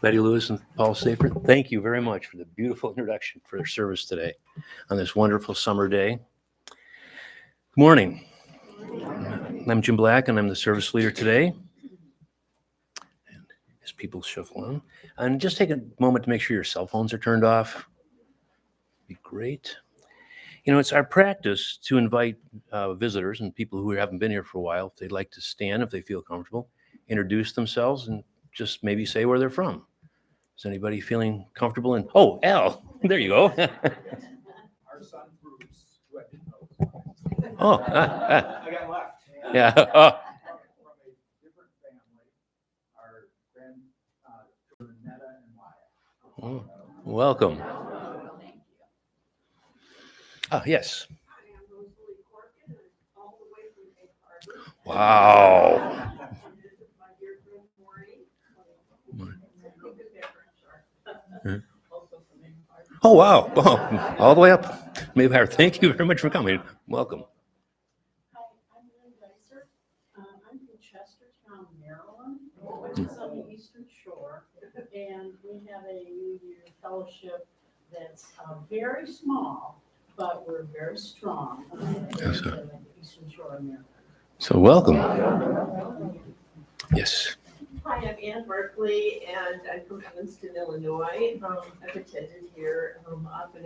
Betty Lewis and Paul Safer, thank you very much for the beautiful introduction for their service today on this wonderful summer day. Good morning. I'm Jim Black, and I'm the service leader today. And as people shuffle on, and just take a moment to make sure your cell phones are turned off. Be great. You know, it's our practice to invite visitors and people who haven't been here for a while, if they'd like to stand, if they feel comfortable, introduce themselves, and just maybe say where they're from. Is anybody feeling comfortable? And oh, Al, there you go. Our son Bruce, who I didn't know. Oh, I got left. yeah. From a different family, our grandchildren Netta and Maya. Oh, welcome. Ah, yes. Wow. Oh, wow. Oh, all the way up. Maybe thank you very much for coming. Welcome. Hi, I'm Lynn Dicer. I'm from Chestertown, Maryland, which is on the Eastern Shore. And we have a New Year fellowship that's very small, but we're very strong Yes, sir. in the Eastern Shore of Maryland. So welcome. Yes. Hi, I'm Ann Berkeley, and I'm from Evanston, Illinois. I've attended here off and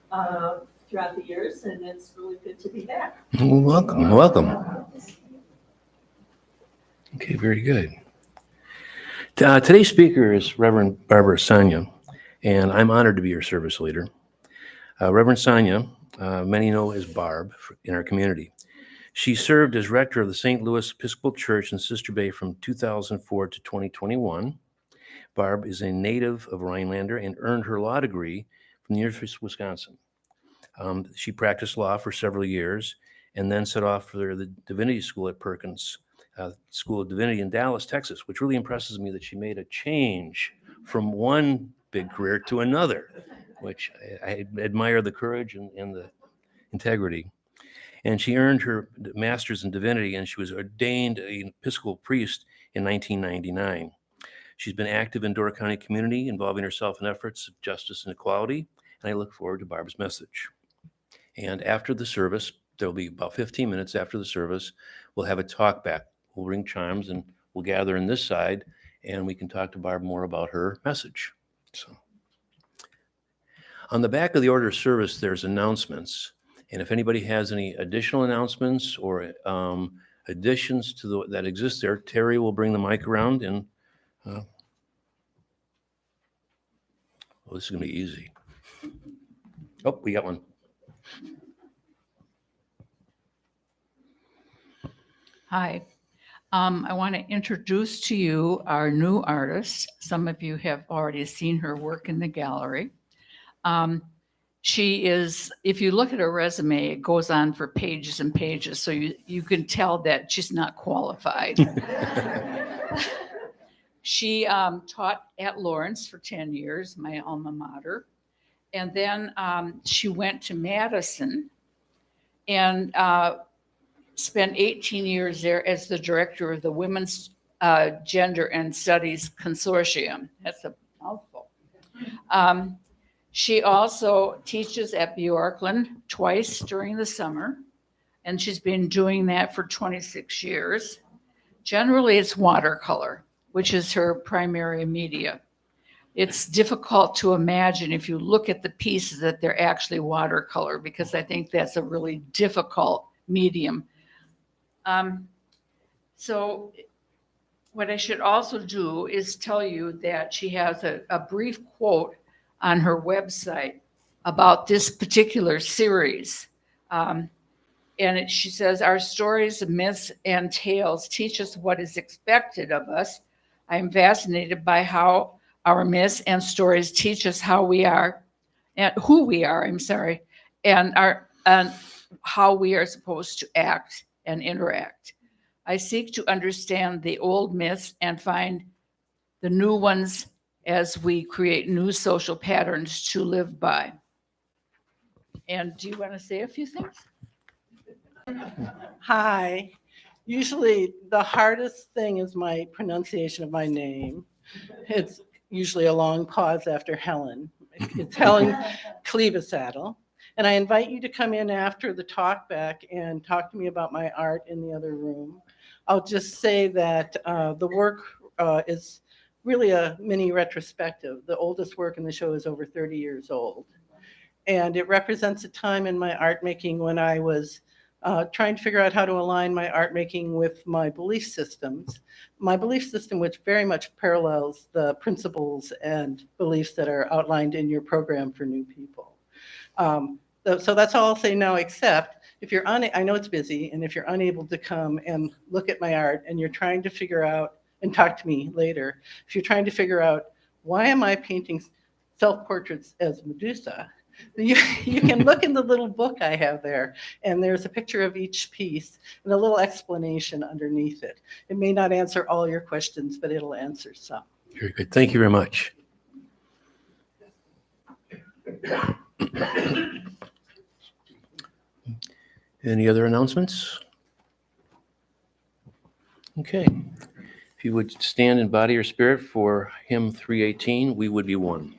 on throughout the years, and it's really good to be back. Welcome. Welcome. Okay, very good. Today's speaker is Reverend Barbara Sanya, and I'm honored to be your service leader. Reverend Sanya, many know as Barb in our community. She served as rector of the St. Louis Episcopal Church in Sister Bay from 2004 to 2021. Barb is a native of Rhinelander and earned her law degree from the University of Wisconsin. She practiced law for several years and then set off for the divinity school at Perkins School of Divinity in Dallas, Texas, which really impresses me that she made a change from one big career to another, which I admire the courage and the integrity. And she earned her master's in divinity, and she was ordained an Episcopal priest in 1999. She's been active in Door County community, involving herself in efforts of justice and equality, and I look forward to Barb's message. And after the service, there'll be about 15 minutes after the service, we'll have a talk back. We'll ring chimes and we'll gather in this side, and we can talk to Barb more about her message. So, on the back of the order of service, there's announcements. And if anybody has any additional announcements or additions to that exist there, Terry will bring the mic around and, oh, this is gonna be easy. Oh, we got one. Hi, I want to introduce to you our new artist. Some of you have already seen her work in the gallery. She is, if you look at her resume, it goes on for pages and pages, so you can tell that she's not qualified. She taught at Lawrence for 10 years, my alma mater. And then she went to Madison and spent 18 years there as the director of the Women's Gender and Studies Consortium. That's a mouthful. She also teaches at Bjorklund twice during the summer, and she's been doing that for 26 years. Generally, it's watercolor, which is her primary media. It's difficult to imagine if you look at the pieces that they're actually watercolor, because I think that's a really difficult medium. So what I should also do is tell you that she has a brief quote on her website about this particular series. She says, "Our stories, myths, and tales teach us what is expected of us. I am fascinated by how our myths and stories teach us how we are, and who we are, and how we are supposed to act and interact. I seek to understand the old myths and find the new ones as we create new social patterns to live by." And do you want to say a few things? Hi. Usually the hardest thing is my pronunciation of my name. It's usually a long pause after Helen. It's Helen Clevesaddle. And I invite you to come in after the talk back and talk to me about my art in the other room. I'll just say that the work is really a mini retrospective. The oldest work in the show is over 30 years old. And it represents a time in my art making when I was trying to figure out how to align my art making with my belief systems. My belief system, which very much parallels the principles and beliefs that are outlined in your program for new people. So that's all I'll say now, except if you're I know it's busy, and if you're unable to come and look at my art and you're trying to figure out, and talk to me later, if you're trying to figure out, why am I painting self-portraits as Medusa? You can look in the little book I have there, and there's a picture of each piece and a little explanation underneath it. It may not answer all your questions, but it'll answer some. Very good. Thank you very much. Any other announcements? Okay. If you would stand in body or spirit for hymn 318, We Would Be One.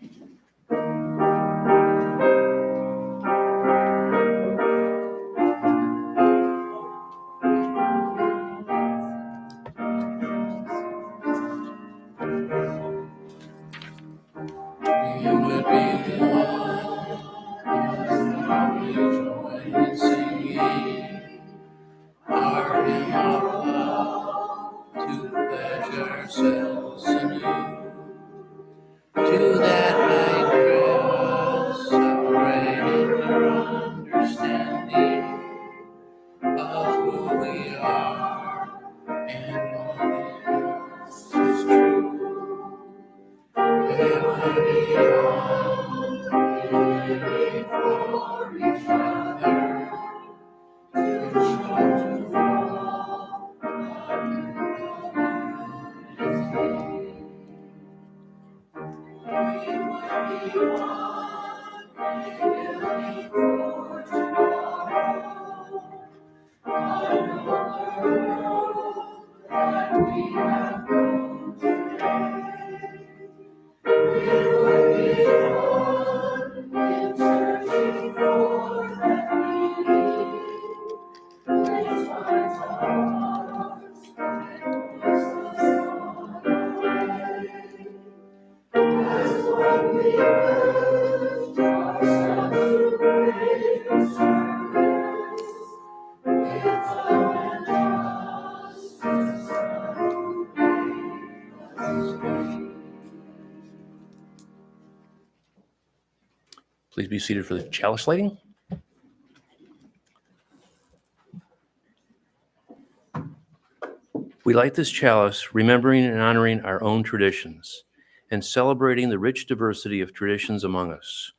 Please be seated for the chalice lighting. We light this chalice, remembering and honoring our own traditions and celebrating the rich diversity of traditions among us.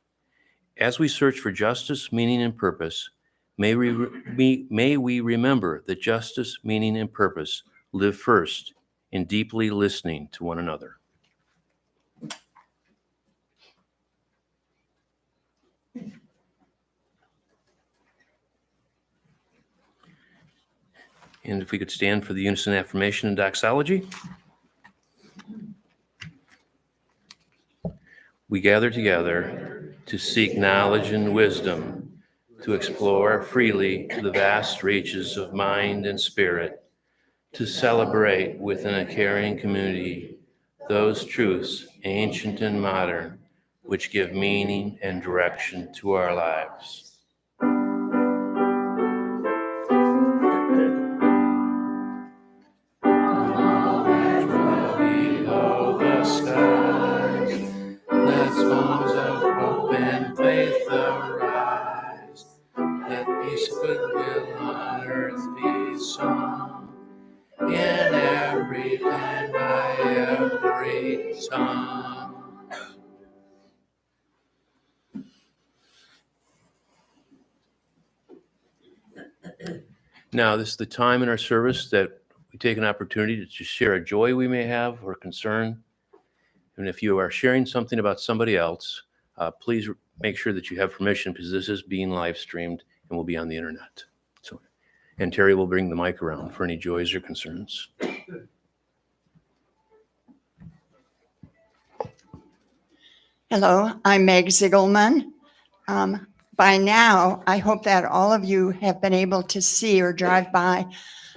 As we search for justice, meaning, and purpose, may we remember that justice, meaning, and purpose live first in deeply listening to one another. And if we could stand for the unison affirmation and doxology. We gather together to seek knowledge and wisdom, to explore freely the vast reaches of mind and spirit, to celebrate within a caring community those truths, ancient and modern, which give meaning and direction to our lives. Below the skies, let songs of hope and faith arise. Let peace, goodwill on earth be sung, in every land by every tongue. Now, this is the time in our service that we take an opportunity to just share a joy we may have or concern. And if you are sharing something about somebody else, please make sure that you have permission, because this is being live streamed and will be on the internet. So, and Terry will bring the mic around for any joys or concerns. Hello, I'm Meg Ziegelman. By now, I hope that all of you have been able to see or drive by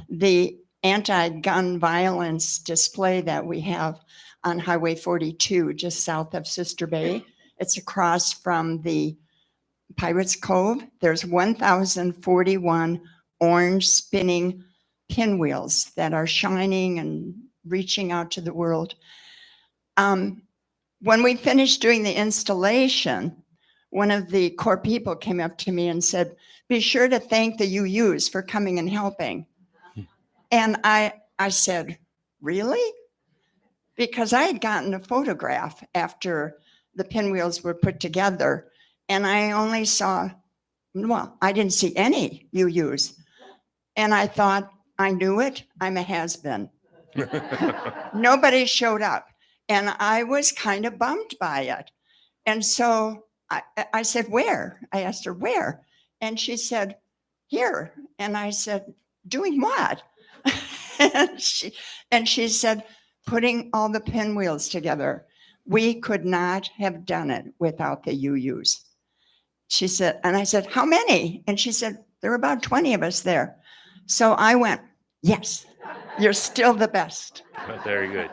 the anti-gun violence display that we have on Highway 42, just south of Sister Bay. It's across from the Pirates Cove. There's 1,041 orange spinning pinwheels that are shining and reaching out to the world. When we finished doing the installation, one of the core people came up to me and said, be sure to thank the UUs for coming and helping. And I said, really? Because I had gotten a photograph after the pinwheels were put together, and I only saw, well, I didn't see any UUs. And I thought, I knew it, I'm a has-been. Nobody showed up. And I was kind of bummed by it. And so I said, where? I asked her, where? And she said, here. And I said, doing what? and she said, putting all the pinwheels together. We could not have done it without the UUs. She said, and I said, how many? And she said, there were about 20 of us there. So I went, yes, you're still the best. Very good.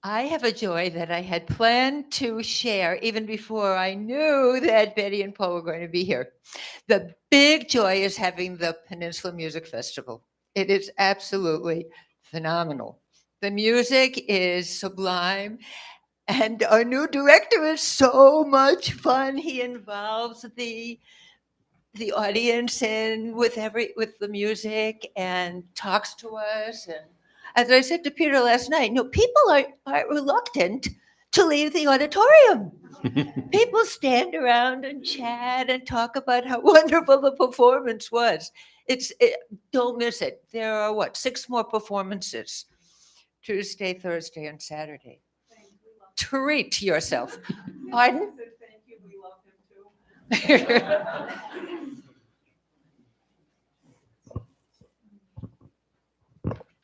I have a joy that I had planned to share even before I knew that Betty and Paul were going to be here. The big joy is having the Peninsula Music Festival. It is absolutely phenomenal. The music is sublime, and our new director is so much fun. He involves the audience in with the music and talks to us. And as I said to Peter last night, people are reluctant to leave the auditorium. People stand around and chat and talk about how wonderful the performance was. Don't miss it. There are 6 more performances, Tuesday, Thursday, and Saturday. Treat yourself. Pardon? Thank you, we love him too.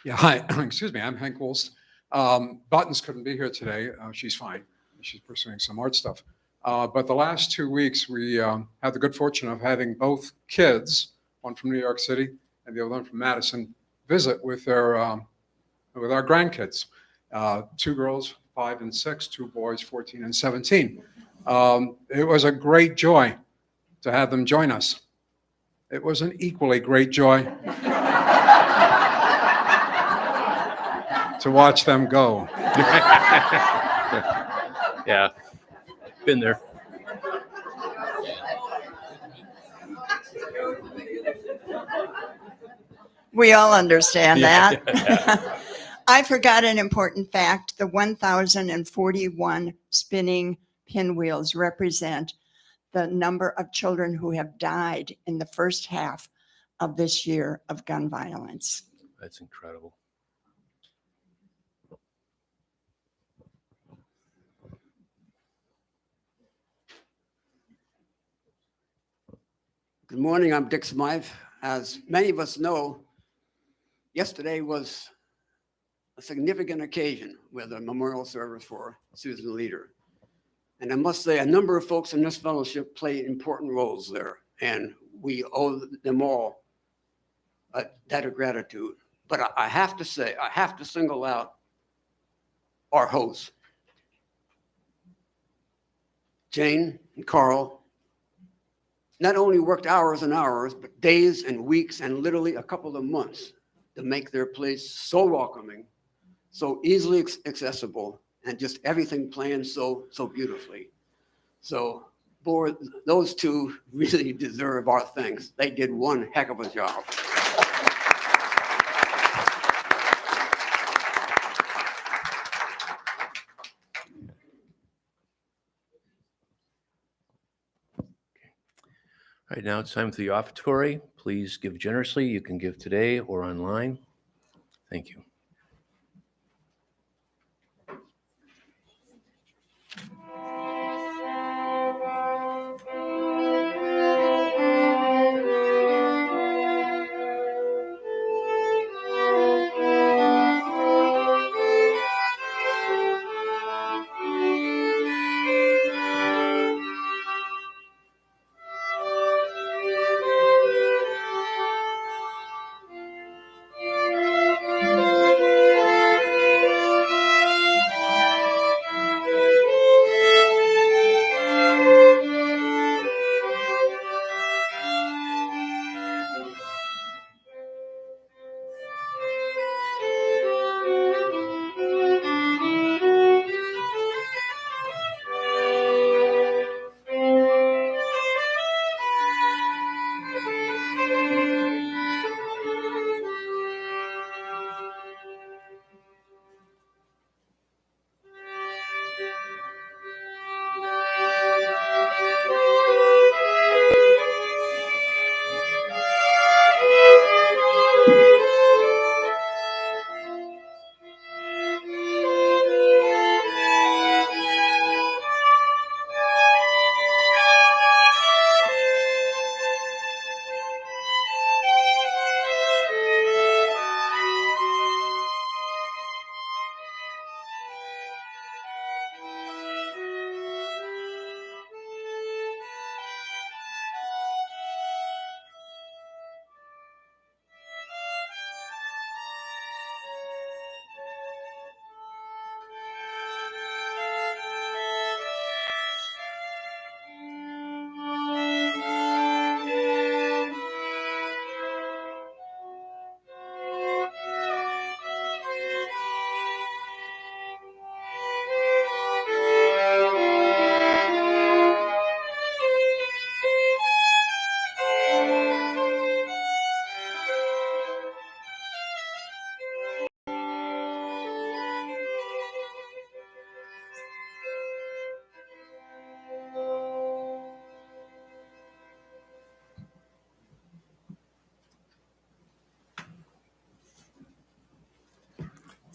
Yeah, hi, excuse me, I'm Hank Wolst. Buttons couldn't be here today. She's fine. She's pursuing some art stuff. But the last 2 weeks, we had the good fortune of having both kids, one from New York City and the other one from Madison, visit with our grandkids. 2 girls, 5 and 6, 2 boys, 14 and 17. It was a great joy to have them join us. It was an equally great joy to watch them go. Yeah, been there. We all understand Yeah. that. I forgot an important fact. The 1,041 spinning pinwheels represent the number of children who have died in the first half of this year of gun violence. That's incredible. Good morning, I'm Dick Smythe. As many of us know, yesterday was a significant occasion with a memorial service for Susan Leader. And I must say, a number of folks in this fellowship played important roles there, and we owe them all a debt of gratitude. But I have to say, I have to single out our hosts, Jane and Carl. Not only worked hours and hours, but days and weeks and literally a couple of months to make their place so welcoming, so easily accessible, and just everything planned so beautifully. So, boy, those two really deserve our thanks. They did one heck of a job. All right, now it's time for the offertory. Please give generously. You can give today or online. Thank you.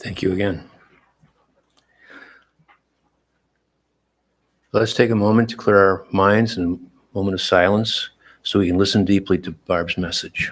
Thank you again. Let's take a moment to clear our minds and a moment of silence so we can listen deeply to Barb's message.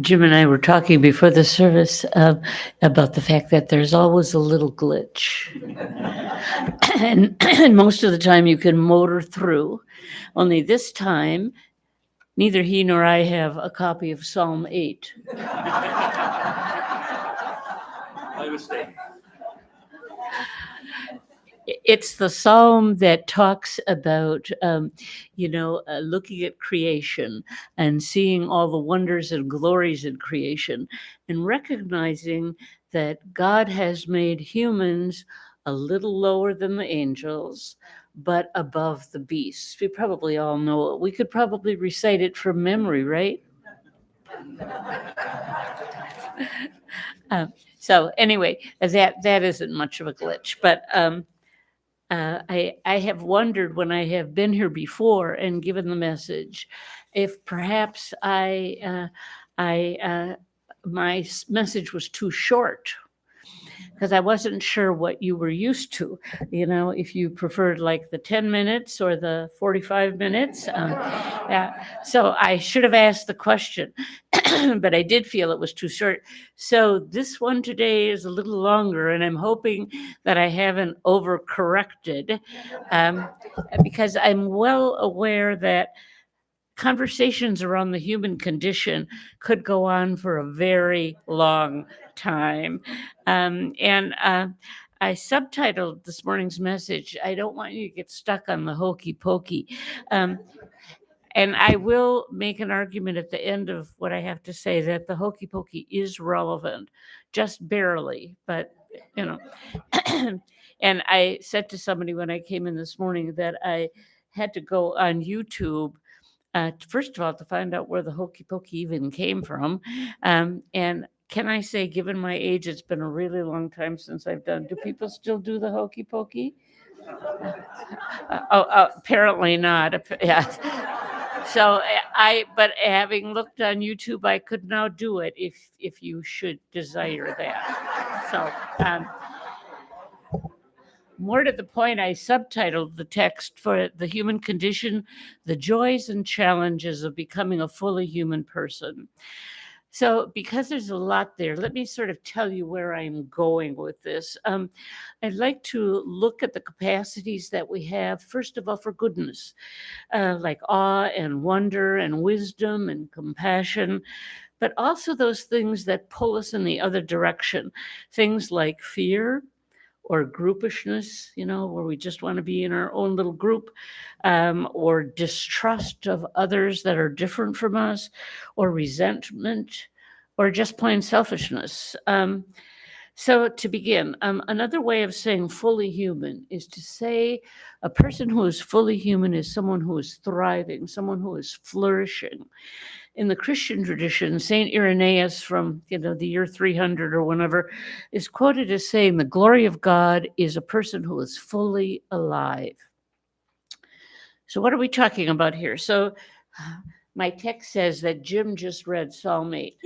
Jim and I were talking before the service about the fact that there's always a little glitch. And most of the time you can motor through. Only this time, neither he nor I have a copy of Psalm 8. My mistake. It's the psalm that talks about, looking at creation and seeing all the wonders and glories in creation and recognizing that God has made humans a little lower than the angels, but above the beasts. We probably all know it. We could probably recite it from memory, right? So anyway, that isn't much of a glitch, but I have wondered when I have been here before and given the message, if perhaps my message was too short, because I wasn't sure what you were used to, if you preferred like the 10 minutes or the 45 minutes. So I should have asked the question, but I did feel it was too short. So this one today is a little longer, and I'm hoping that I haven't overcorrected, because I'm well aware that conversations around the human condition could go on for a very long time. I subtitled this morning's message, I don't want you to get stuck on the hokey pokey. And I will make an argument at the end of what I have to say that the hokey pokey is relevant, just barely, but And I said to somebody when I came in this morning that I had to go on YouTube, first of all, to find out where the hokey pokey even came from. And can I say, given my age, it's been a really long time since I've done. Do people still do the hokey pokey? Apparently not. Yeah. So but having looked on YouTube, I could now do it if you should desire that. So, more to the point, I subtitled the text for the human condition, the joys and challenges of becoming a fully human person. So because there's a lot there, let me sort of tell you where I'm going with this. I'd like to look at the capacities that we have, first of all, for goodness, like awe and wonder and wisdom and compassion, but also those things that pull us in the other direction, things like fear, or groupishness, where we just want to be in our own little group, or distrust of others that are different from us, or resentment, or just plain selfishness. So to begin, another way of saying fully human is to say a person who is fully human is someone who is thriving, someone who is flourishing. in the Christian tradition, Saint Irenaeus from the year 300 or whenever is quoted as saying, "The glory of God is a person who is fully alive." So what are we talking about here? So my text says that Jim just read Psalm 8.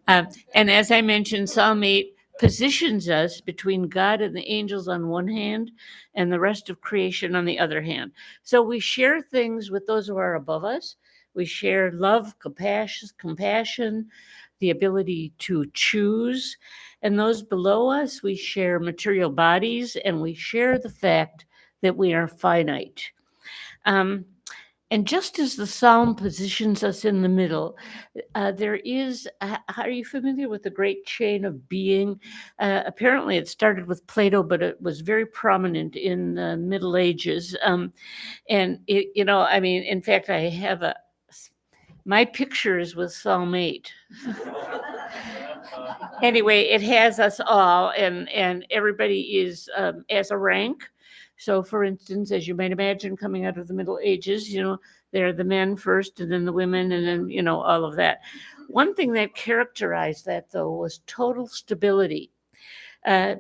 And as I mentioned, Psalm 8 positions us between God and the angels on one hand and the rest of creation on the other hand. So we share things with those who are above us. We share love, compassion, the ability to choose. And those below us, we share material bodies, and we share the fact that we are finite. And just as the psalm positions us in the middle, there is, are you familiar with the great chain of being? Apparently it started with Plato, but it was very prominent in the Middle Ages. And, in fact, I have my picture is with Psalm 8. Anyway, it has us all, and everybody is as a rank. So, for instance, as you might imagine, coming out of the Middle Ages, there are the men first, and then the women, and then, all of that. One thing that characterized that, though, was total stability,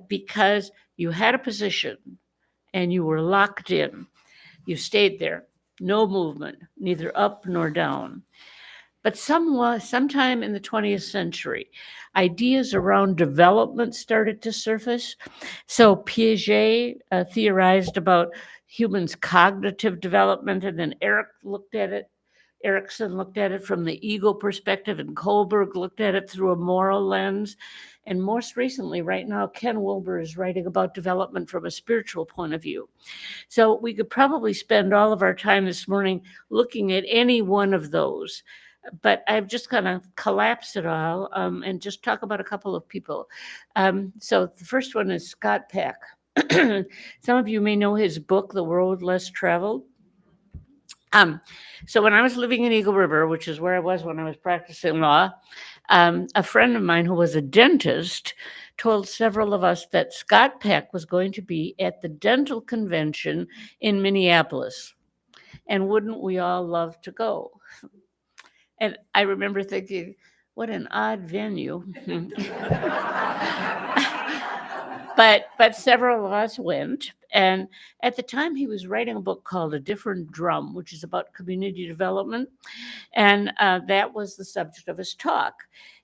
because you had a position and you were locked in. You stayed there, no movement, neither up nor down. But sometime in the 20th century, ideas around development started to surface. So Piaget theorized about humans' cognitive development, and then Erickson looked at it from the ego perspective, and Kohlberg looked at it through a moral lens. And most recently, right now, Ken Wilber is writing about development from a spiritual point of view. So we could probably spend all of our time this morning looking at any one of those. But I've just kind of collapsed it all and just talk about a couple of people. So the first one is Scott Peck. Some of you may know his book, The Road Less Traveled. So when I was living in Eagle River, which is where I was when I was practicing law, a friend of mine who was a dentist told several of us that Scott Peck was going to be at the dental convention in Minneapolis. And wouldn't we all love to go? And I remember thinking, what an odd venue. But several of us went. And at the time, he was writing a book called A Different Drum, which is about community development. And that was the subject of his talk.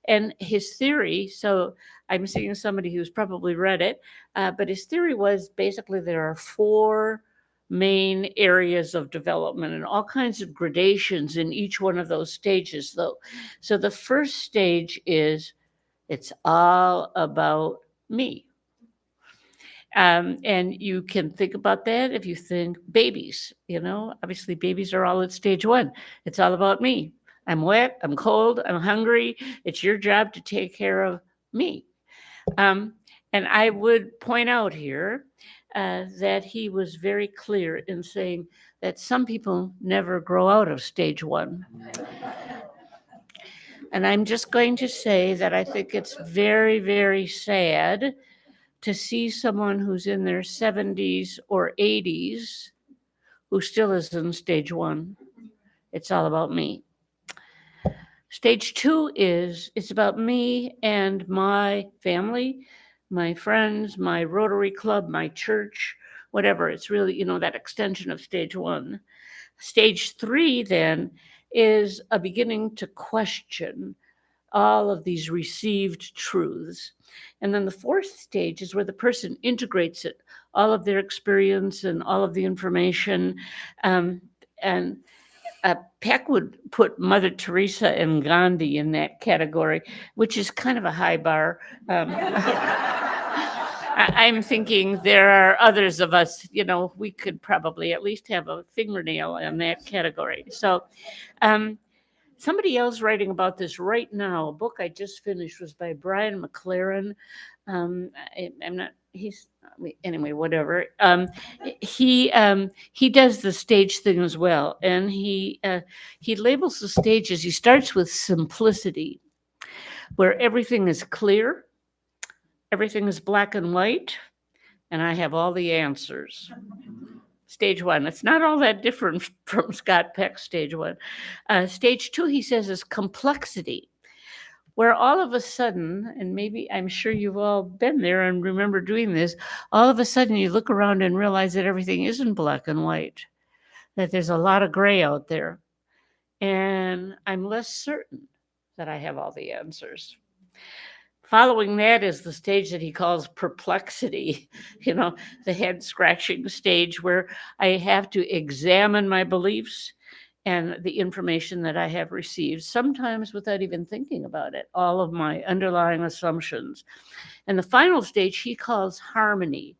And his theory, so I'm seeing somebody who's probably read it, but his theory was basically there are 4 main areas of development and all kinds of gradations in each one of those stages, though. So the first stage is it's all about me. And you can think about that if you think babies, obviously babies are all at stage 1. It's all about me. I'm wet, I'm cold, I'm hungry. It's your job to take care of me. And I would point out here that he was very clear in saying that some people never grow out of stage 1. And I'm just going to say that I think it's very, very sad to see someone who's in their 70s or 80s who still is in stage 1. It's all about me. Stage 2 is it's about me and my family, my friends, my Rotary Club, my church, whatever. It's really, that extension of stage 1. Stage 3 then is a beginning to question all of these received truths. And then the 4th stage is where the person integrates it, all of their experience and all of the information. And Peck would put Mother Teresa and Gandhi in that category, which is kind of a high bar. I'm thinking there are others of us, we could probably at least have a fingernail in that category. So somebody else writing about this right now, a book I just finished was by Brian McLaren. Anyway, whatever. He does the stage thing as well. And he labels the stages. He starts with simplicity, where everything is clear. Everything is black and white, and I have all the answers. stage one. It's not all that different from Scott Peck's stage one. Stage two, he says, is complexity, where all of a sudden, and maybe I'm sure you've all been there and remember doing this, all of a sudden you look around and realize that everything isn't black and white, that there's a lot of gray out there. And I'm less certain that I have all the answers. Following that is the stage that he calls perplexity, the head scratching stage, where I have to examine my beliefs and the information that I have received, sometimes without even thinking about it, all of my underlying assumptions. And the final stage he calls harmony.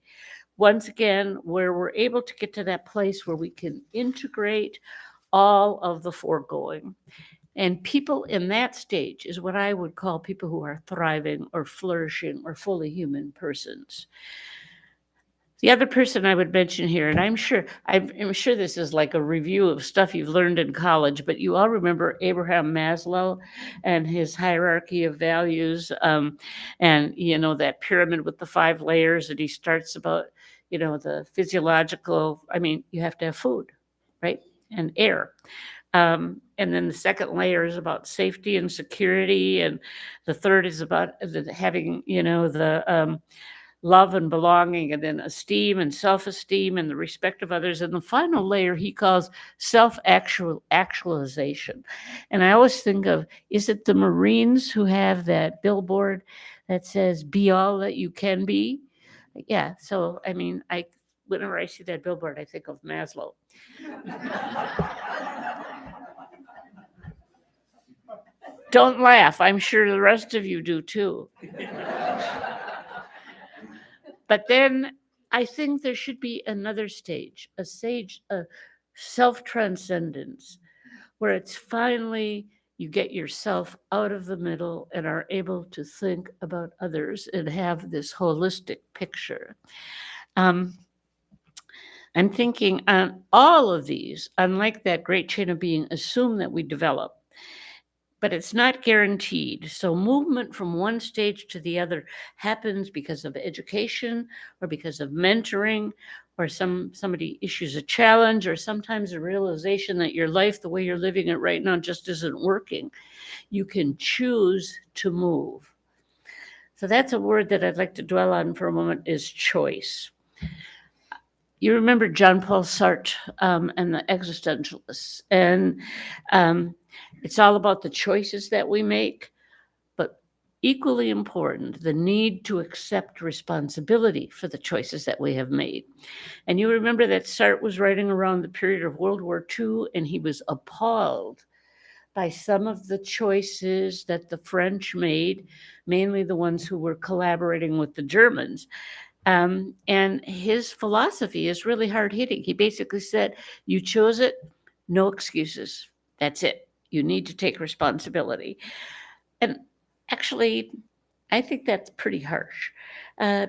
Once again, where we're able to get to that place where we can integrate all of the foregoing. And people in that stage is what I would call people who are thriving or flourishing or fully human persons. The other person I would mention here, and I'm sure this is like a review of stuff you've learned in college, but you all remember Abraham Maslow and his hierarchy of values, and that pyramid with the 5 layers, and he starts about the physiological. I mean, you have to have food, right, and air. And then the second layer is about safety and security. And the third is about having, the love and belonging, and then esteem and self-esteem and the respect of others. And the final layer he calls self-actualization. And I always think of, is it the Marines who have that billboard that says, be all that you can be? Yeah. So, I mean, whenever I see that billboard, I think of Maslow. Don't laugh. I'm sure the rest of you do too. But then I think there should be another stage, a stage of self-transcendence, where it's finally you get yourself out of the middle and are able to think about others and have this holistic picture. I'm thinking on all of these, unlike that great chain of being, assume that we develop. But it's not guaranteed. So movement from one stage to the other happens because of education or because of mentoring, or somebody issues a challenge, or sometimes a realization that your life, the way you're living it right now, just isn't working. You can choose to move. So that's a word that I'd like to dwell on for a moment, is choice. You remember Jean Paul Sartre and the existentialists, and it's all about the choices that we make, but equally important, the need to accept responsibility for the choices that we have made. And you remember that Sartre was writing around the period of World War II, and he was appalled by some of the choices that the French made, mainly the ones who were collaborating with the Germans. And his philosophy is really hard-hitting. He basically said, you chose it, no excuses. That's it. You need to take responsibility. And actually, I think that's pretty harsh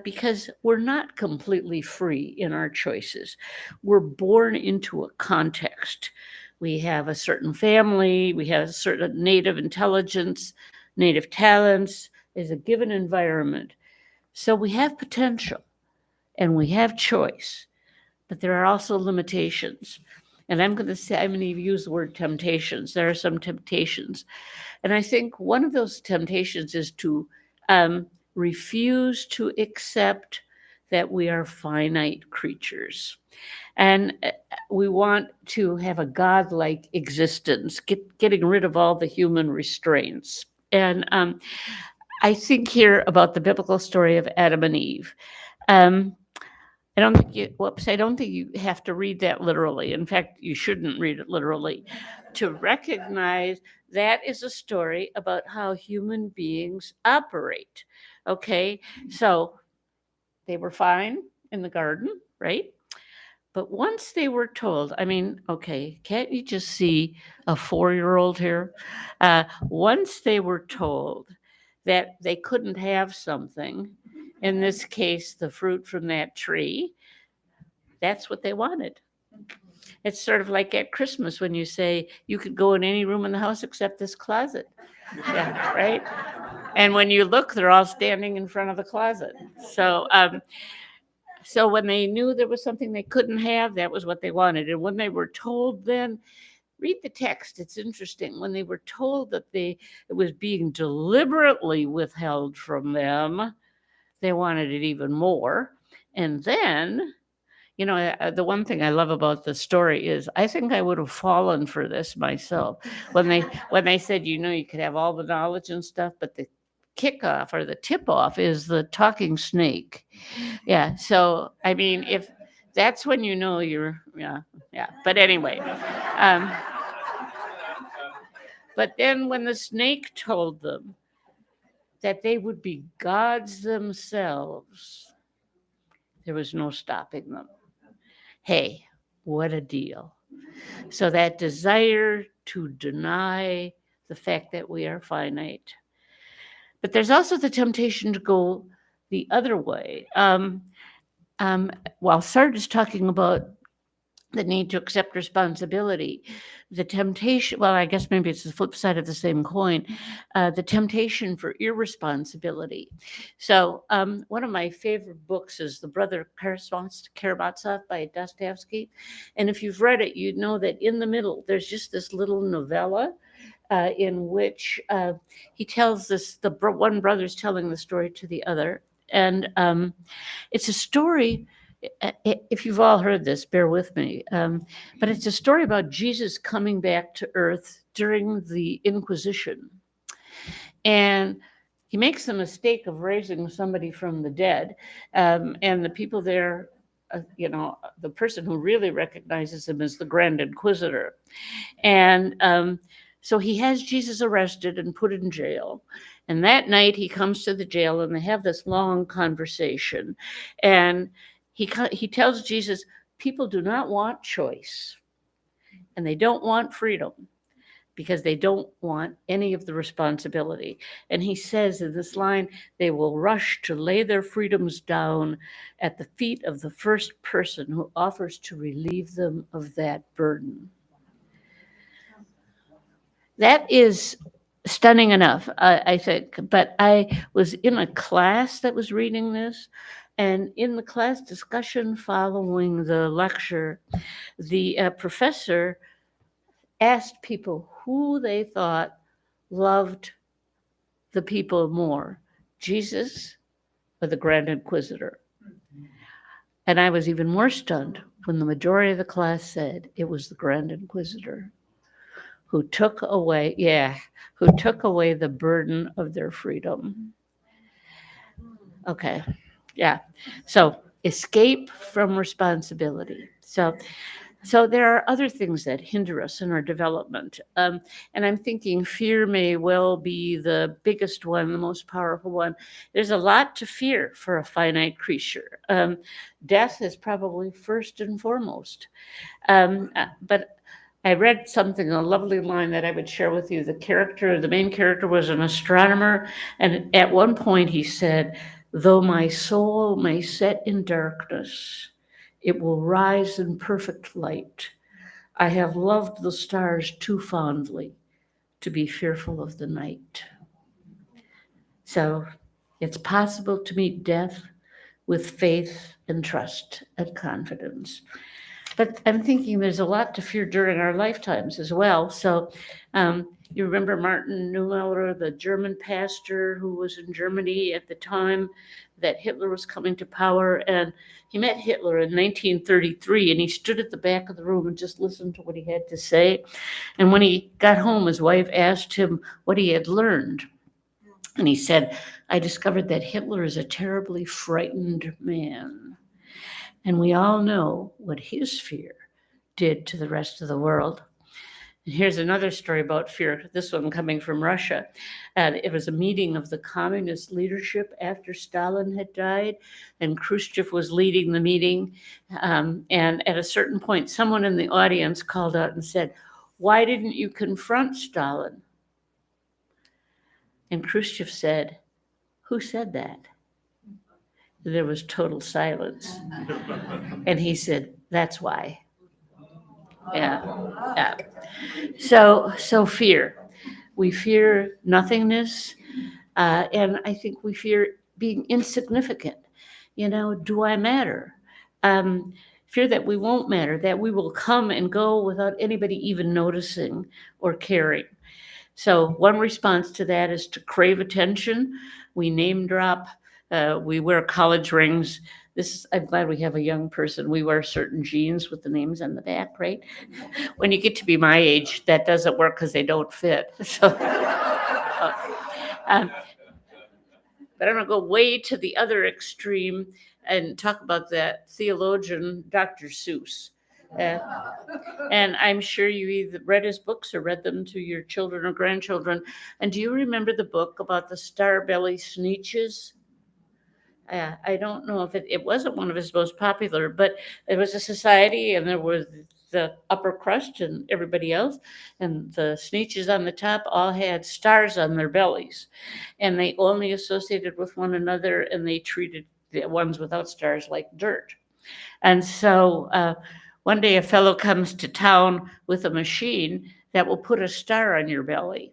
because we're not completely free in our choices. We're born into a context. We have a certain family, we have a certain native intelligence, native talents, is a given environment. So we have potential and we have choice, but there are also limitations. And I'm going to use the word temptations. There are some temptations. And I think one of those temptations is to refuse to accept that we are finite creatures. And we want to have a godlike existence, getting rid of all the human restraints. And I think here about the biblical story of Adam and Eve. I don't think you have to read that literally. In fact, you shouldn't read it literally to recognize that is a story about how human beings operate. Okay, so they were fine in the garden, right? But once they were told, can't you just see a 4-year-old here? Once they were told that they couldn't have something, in this case, the fruit from that tree, that's what they wanted. It's sort of like at Christmas when you say you could go in any room in the house except this closet. Yeah, right? And when you look, they're all standing in front of the closet. So So when they knew there was something they couldn't have, that was what they wanted. And when they were told, then read the text. It's interesting. When they were told that it was being deliberately withheld from them, they wanted it even more. And then, you know, the one thing I love about the story is I think I would have fallen for this myself when they said, you know, you could have all the knowledge and stuff, but the kickoff or the tip off is the talking snake. Yeah. So, I mean, if that's when you know you're, yeah. But anyway, but then when the snake told them that they would be gods themselves, there was no stopping them. Hey, what a deal. So that desire to deny the fact that we are finite. But there's also the temptation to go the other way. While Sartre is talking about the need to accept responsibility, the temptation, well, I guess maybe it's the flip side of the same coin, the temptation for irresponsibility. So one of my favorite books is The Brother Karamazov by Dostoevsky. And if you've read it, you'd know that in the middle, there's just this little novella in which he tells one brother's telling the story to the other. And it's a story, if you've all heard this, bear with me, but it's a story about Jesus coming back to earth during the Inquisition. And he makes the mistake of raising somebody from the dead. And the people there, the person who really recognizes him is the Grand Inquisitor. And so he has Jesus arrested and put in jail. And that night he comes to the jail and they have this long conversation. And he tells Jesus, people do not want choice and they don't want freedom because they don't want any of the responsibility. And he says in this line, they will rush to lay their freedoms down at the feet of the first person who offers to relieve them of that burden. That is stunning enough, I think. But I was in a class that was reading this, and in the class discussion following the lecture, the professor asked people who they thought loved the people more, Jesus or the Grand Inquisitor. And I was even more stunned when the majority of the class said it was the Grand Inquisitor who took away the burden of their freedom. Okay, yeah. So escape from responsibility. So there are other things that hinder us in our development. And I'm thinking fear may well be the biggest one, the most powerful one. There's a lot to fear for a finite creature. Death is probably first and foremost. But I read something, a lovely line that I would share with you. The main character was an astronomer. And at one point he said, though my soul may set in darkness, it will rise in perfect light. I have loved the stars too fondly to be fearful of the night. So it's possible to meet death with faith and trust and confidence. But I'm thinking there's a lot to fear during our lifetimes as well. So you remember Martin Niemöller, the German pastor who was in Germany at the time that Hitler was coming to power. And he met Hitler in 1933, and he stood at the back of the room and just listened to what he had to say. And when he got home, his wife asked him what he had learned. And he said, I discovered that Hitler is a terribly frightened man. And we all know what his fear did to the rest of the world. And here's another story about fear, this one coming from Russia. It was a meeting of the communist leadership after Stalin had died, and Khrushchev was leading the meeting. And at a certain point, someone in the audience called out and said, why didn't you confront Stalin? And Khrushchev said, who said that? There was total silence. And he said, that's why. Yeah. So fear. We fear nothingness. And I think we fear being insignificant. Do I matter? Fear that we won't matter, that we will come and go without anybody even noticing or caring. So one response to that is to crave attention. We name drop. We wear college rings. I'm glad we have a young person. We wear certain jeans with the names on the back, right? When you get to be my age, that doesn't work because they don't fit. So, but I'm going to go way to the other extreme and talk about that theologian, Dr. Seuss. And I'm sure you either read his books or read them to your children or grandchildren. And do you remember the book about the Starbelly Sneetches? I don't know if it wasn't one of his most popular, but it was a society and there was the upper crust and everybody else. And the Sneetches on the top all had stars on their bellies. And they only associated with one another and they treated the ones without stars like dirt. And so one day a fellow comes to town with a machine that will put a star on your belly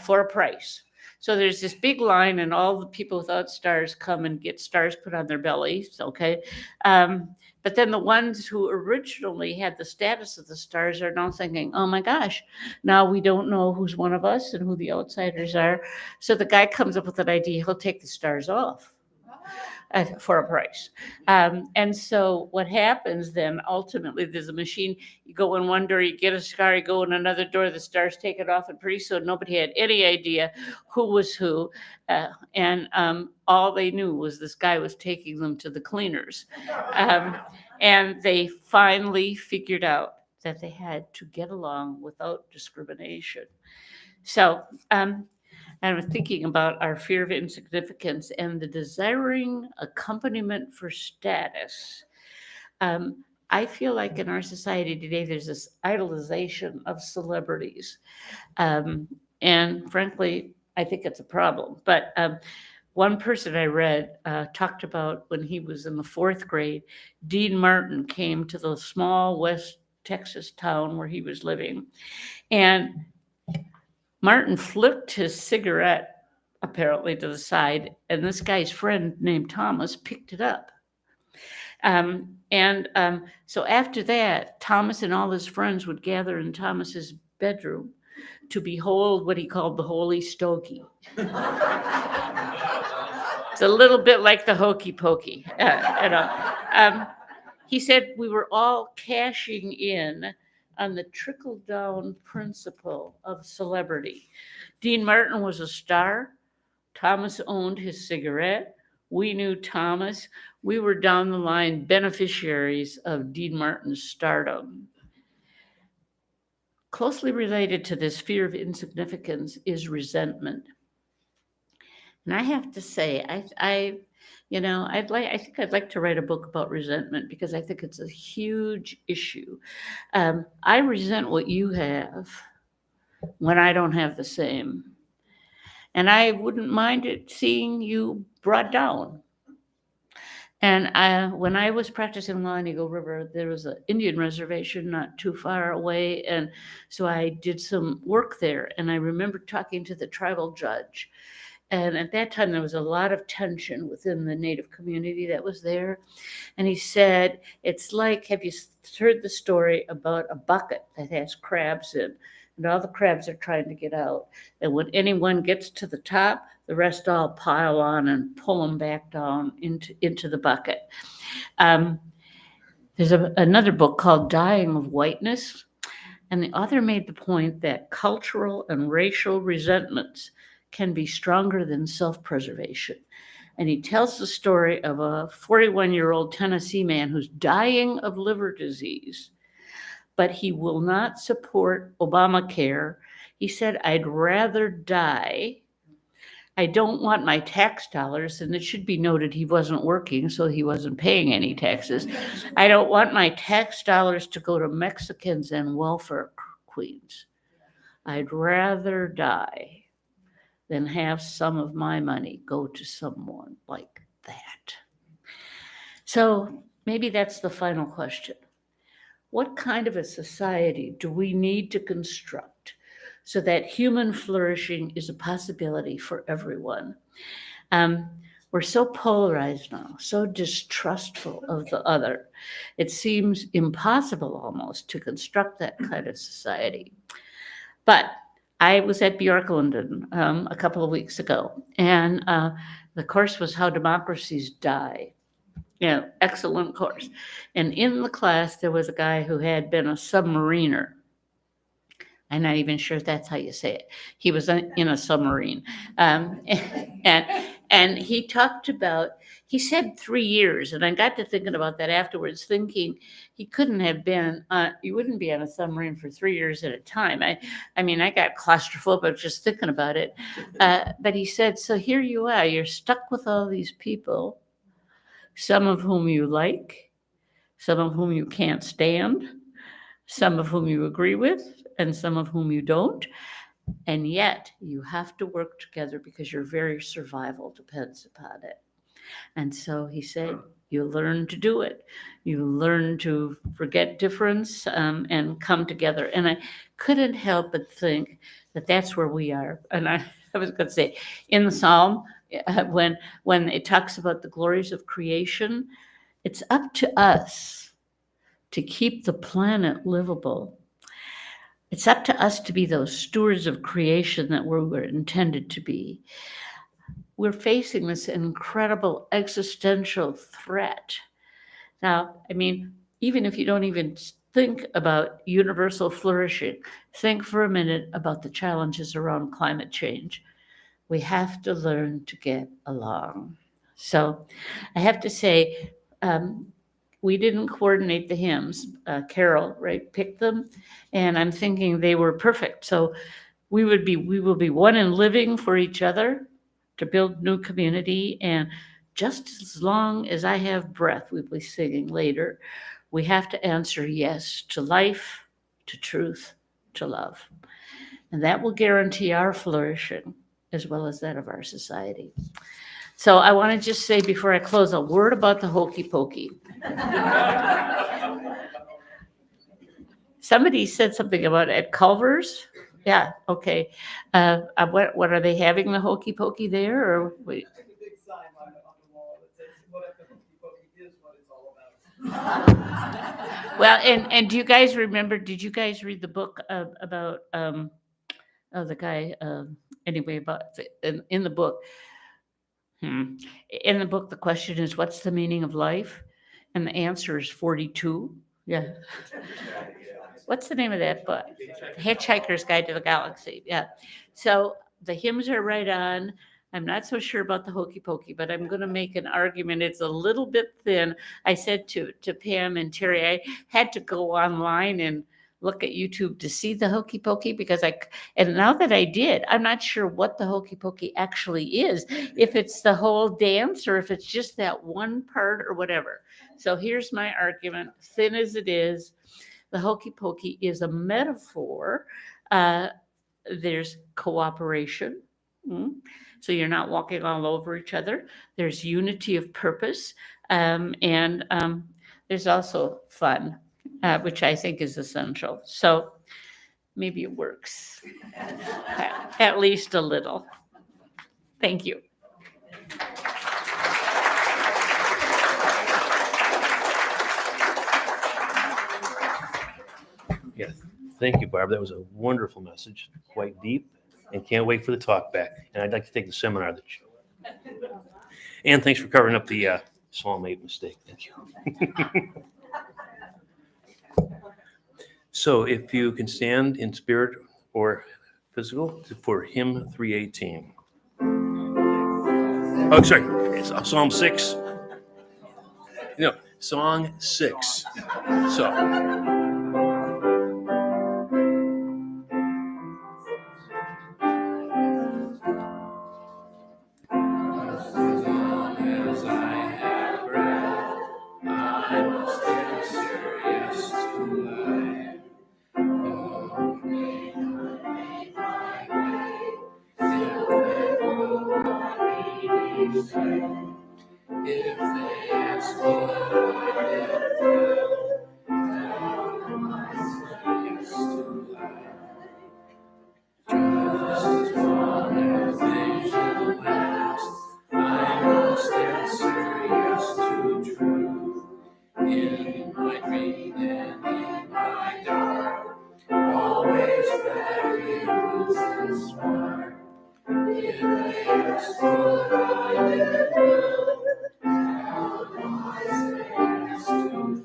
for a price. So there's this big line and all the people without stars come and get stars put on their bellies, okay? But then the ones who originally had the status of the stars are now thinking, oh my gosh, now we don't know who's one of us and who the outsiders are. So the guy comes up with an idea, he'll take the stars off for a price. And so what happens then, ultimately, there's a machine, you go in one door, you get a star, you go in another door, the stars take it off, and pretty soon nobody had any idea who was who. And all they knew was this guy was taking them to the cleaners. And they finally figured out that they had to get along without discrimination. So, and I'm thinking about our fear of insignificance and the desiring accompaniment for status. I feel like in our society today, there's this idolization of celebrities. And frankly, I think it's a problem. But one person I read talked about when he was in the 4th grade, Dean Martin came to the small West Texas town where he was living. And Martin flipped his cigarette apparently to the side, and this guy's friend named Thomas picked it up. So after that, Thomas and all his friends would gather in Thomas's bedroom to behold what he called the Holy Stogie. It's a little bit like the hokey pokey. He said we were all cashing in on the trickle-down principle of celebrity. Dean Martin was a star. Thomas owned his cigarette. We knew Thomas. We were down the line beneficiaries of Dean Martin's stardom. Closely related to this fear of insignificance is resentment. And I have to say, I think I'd like to write a book about resentment because I think it's a huge issue. I resent what you have when I don't have the same. And I wouldn't mind it seeing you brought down. And when I was practicing law in Eagle River, there was an Indian reservation not too far away. And so I did some work there. And I remember talking to the tribal judge. And at that time, there was a lot of tension within the Native community that was there. And he said, it's like, have you heard the story about a bucket that has crabs in? And all the crabs are trying to get out. And when anyone gets to the top, the rest all pile on and pull them back down into the bucket. There's another book called Dying of Whiteness. And the author made the point that cultural and racial resentments can be stronger than self-preservation. And he tells the story of a 41-year-old Tennessee man who's dying of liver disease, but he will not support Obamacare. He said, I'd rather die. I don't want my tax dollars, and it should be noted he wasn't working, so he wasn't paying any taxes. I don't want my tax dollars to go to Mexicans and welfare queens. I'd rather die than have some of my money go to someone like that. So maybe that's the final question. What kind of a society do we need to construct so that human flourishing is a possibility for everyone? We're so polarized now, so distrustful of the other. It seems impossible almost to construct that kind of society. But I was at Björklanden a couple of weeks ago, and the course was How Democracies Die. Yeah, excellent course. And in the class, there was a guy who had been a submariner. I'm not even sure if that's how you say it. He was in a submarine. And he talked about, he said 3 years. And I got to thinking about that afterwards, thinking he couldn't have been, you wouldn't be on a submarine for 3 years at a time. I mean, I got claustrophobic just thinking about it. But he said, so here you are, you're stuck with all these people, some of whom you like, some of whom you can't stand, some of whom you agree with, and some of whom you don't. And yet you have to work together because your very survival depends upon it. And so he said, you learn to do it. You learn to forget difference and come together. And I couldn't help but think that that's where we are. And I was going to say, in the Psalm, when it talks about the glories of creation, it's up to us to keep the planet livable. It's up to us to be those stewards of creation that we're intended to be. We're facing this incredible existential threat. Now, I mean, even if you don't even think about universal flourishing, think for a minute about the challenges around climate change. We have to learn to get along. So I have to say, we didn't coordinate the hymns. Carol, right, picked them, and I'm thinking they were perfect. So we will be one in living for each other to build new community, and just as long as I have breath, we'll be singing later. We have to answer yes to life, to truth, to love, and that will guarantee our flourishing as well as that of our society. So I want to just say before I close a word about the hokey pokey. Somebody said something about at Culver's. Yeah, okay. What are they having the hokey pokey there, or wait? There's a big sign on the wall that says, what if the hokey pokey is what it's all about. Well, and do you guys remember? Did you guys read the book about the guy? Anyway, about in the book. In the book, the question is, what's the meaning of life? And the answer is 42. Yeah. What's the name of that book? Hitchhiker's Guide to the Galaxy. Yeah. So the hymns are right on. I'm not so sure about the hokey pokey, but I'm going to make an argument. It's a little bit thin. I said to Pam and Terry, I had to go online and look at YouTube to see the hokey pokey and now that I did, I'm not sure what the hokey pokey actually is, if it's the whole dance or if it's just that one part or whatever. So here's my argument, thin as it is, the hokey pokey is a metaphor. There's cooperation. So you're not walking all over each other. There's unity of purpose. And there's also fun. Which I think is essential. So maybe it works, at least a little. Thank you. Yes, thank you, Barb. That was a wonderful message, quite deep, and can't wait for the talk back. And I'd like to take the seminar that you. And thanks for covering up the Psalm 8 mistake. Thank you. So if you can stand in spirit or physical for hymn 318. Oh, sorry, it's Psalm 6. No, Song 6. So. If they ask for just as long as they shall last, I must ask what I did well, how I say to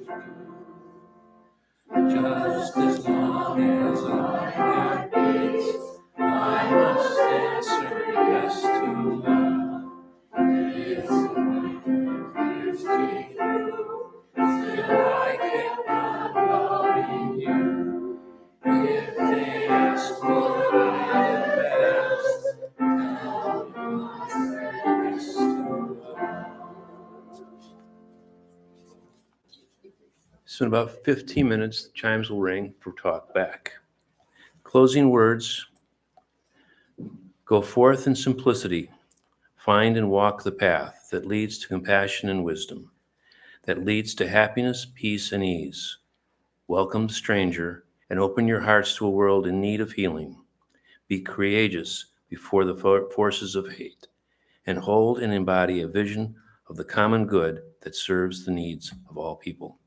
just as long as I have peace, I must answer yes to love. If it's true, still I cannot love in you. If they ask what I did best, now I must say yes to love. So in about 15 minutes, the chimes will ring for talk back. Closing words. Go forth in simplicity. Find and walk the path that leads to compassion and wisdom, that leads to happiness, peace, and ease. Welcome the stranger and open your hearts to a world in need of healing. Be courageous before the forces of hate and hold and embody a vision of the common good that serves the needs of all people.